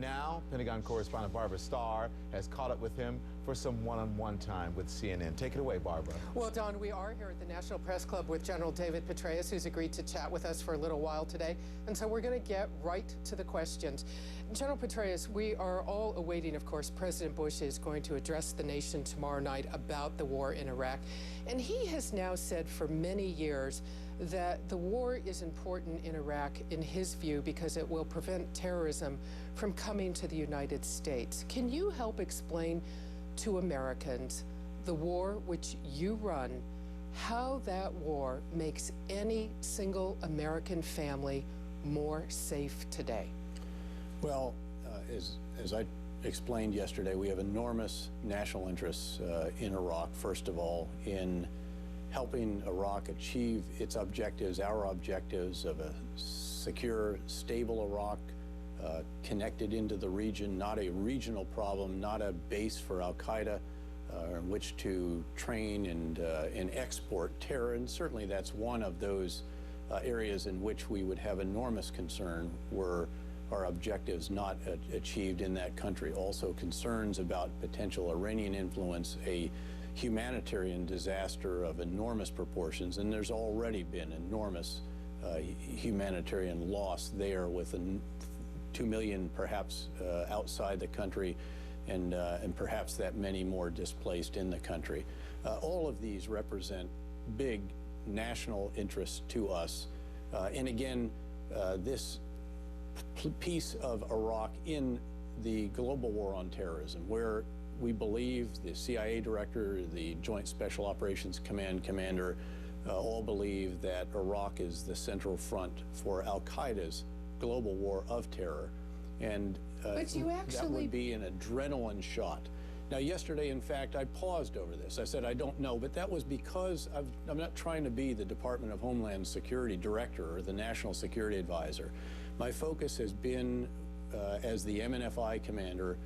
now, Pentagon correspondent Barbara Starr has caught up with him for some one-on-one time with CNN. Take it away, Barbara. Well, Don, we are here at the National Press Club with General David Petraeus, who's agreed to chat with us for a little while today. And so we're going to get right to the questions. General Petraeus, we are all awaiting, of course, President Bush is going to address the nation tomorrow night about the war in Iraq. And he has now said for many years that the war is important in Iraq, in his view, because it will prevent terrorism from coming to the United States. Can you help explain to Americans the war which you run, how that war makes any single American family more safe today? Well, as I explained yesterday, we have enormous national interests in Iraq, first of all, in helping Iraq achieve its objectives, our objectives of a secure, stable Iraq, connected into the region, not a regional problem, not a base for al-Qaeda in which to train and export terror. And certainly that's one of those areas in which we would have enormous concern were our objectives not achieved in that country. Also concerns about potential Iranian influence, a humanitarian disaster of enormous proportions, and there's already been enormous humanitarian loss there, with 2 million perhaps outside the country, and perhaps that many more displaced in the country. All of these represent big national interests to us. And again, this piece of Iraq in the global war on terrorism, where we believe the CIA director, the Joint Special Operations Command commander, all believe that Iraq is the central front for al-Qaeda's global war of terror. And that would be an adrenaline shot. Now, yesterday, in fact, I paused over this. I said, I don't know, but that was because I'm not trying to be the Department of Homeland Security director or the National Security Advisor. My focus has been, as the MNFI commander,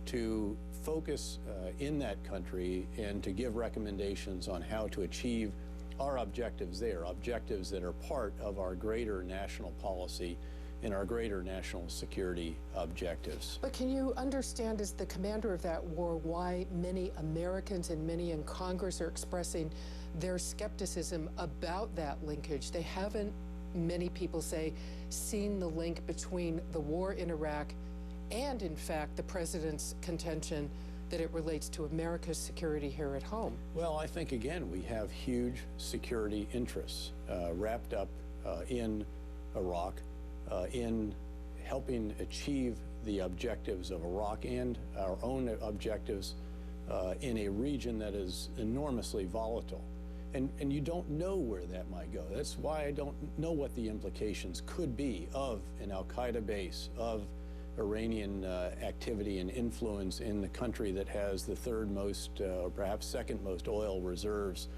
to focus in that country and to give recommendations on how to achieve our objectives there, objectives that are part of our greater national policy and our greater national security objectives. But can you understand, as the commander of that war, why many Americans and many in Congress are expressing their skepticism about that linkage? They haven't, many people say, seen the link between the war in Iraq and, in fact, the president's contention that it relates to America's security here at home. Well, I think, again, we have huge security interests wrapped up in Iraq, in helping achieve the objectives of Iraq and our own objectives in a region that is enormously volatile. And you don't know where that might go. That's why I don't know what the implications could be of an al-Qaeda base, of Iranian activity and influence in the country that has the third most, or perhaps second most oil reserves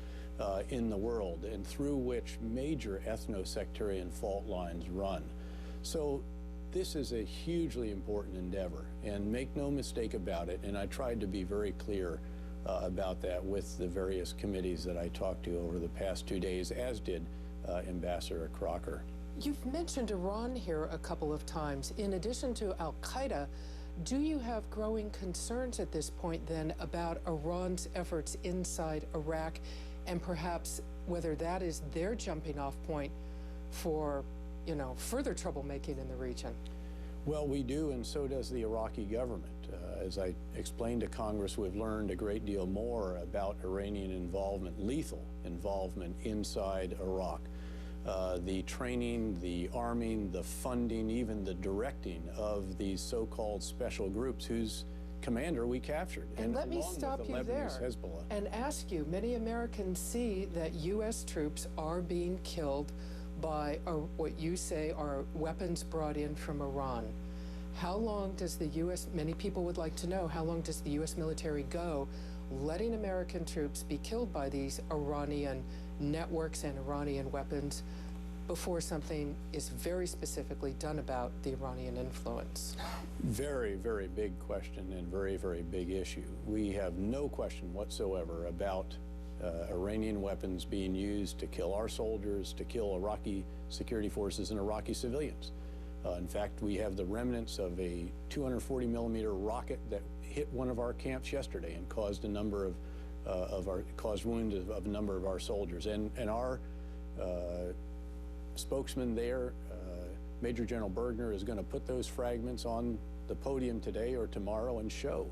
in the world, and through which major ethno-sectarian fault lines run. So this is a hugely important endeavor, and make no mistake about it, and I tried to be very clear about that with the various committees that I talked to over the past 2 days, as did Ambassador Crocker. You've mentioned Iran here a couple of times. In addition to al-Qaeda, do you have growing concerns at this point then about Iran's efforts inside Iraq, and perhaps whether that is their jumping off point for, you know, further troublemaking in the region? Well, we do, and so does the Iraqi government. As I explained to Congress, we've learned a great deal more about Iranian involvement, lethal involvement inside Iraq. The training, the arming, the funding, even the directing of these so-called special groups whose commander we captured. And let me stop you there and ask you, many Americans see that U.S. troops are being killed by what you say are weapons brought in from Iran. How long does the U.S., many people would like to know, how long does the U.S. military go letting American troops be killed by these Iranian networks and Iranian weapons before something is very specifically done about the Iranian influence? Very, very big question and very, very big issue. We have no question whatsoever about Iranian weapons being used to kill our soldiers, to kill Iraqi security forces and Iraqi civilians. In fact, we have the remnants of a 240 millimeter rocket that hit one of our camps yesterday and caused wounds of a number of our soldiers. And our spokesman there, Major General Bergner, is going to put those fragments on the podium today or tomorrow and show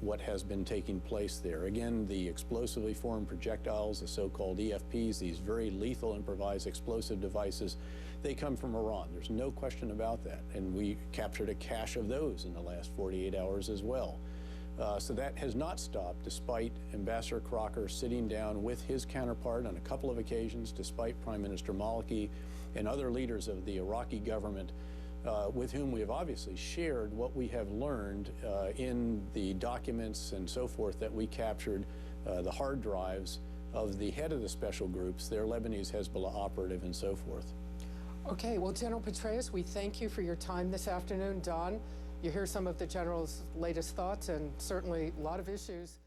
what has been taking place there. Again, the explosively formed projectiles, the so-called EFPs, these very lethal improvised explosive devices, they come from Iran. There's no question about that. And we captured a cache of those in the last 48 hours as well. So that has not stopped, despite Ambassador Crocker sitting down with his counterpart on a couple of occasions, despite Prime Minister Maliki and other leaders of the Iraqi government, with whom we have obviously shared what we have learned in the documents and so forth that we captured, the hard drives of the head of the special groups, their Lebanese Hezbollah operative, and so forth. Okay, well, General Petraeus, we thank you for your time this afternoon. Don, you hear some of the General's latest thoughts and certainly a lot of issues.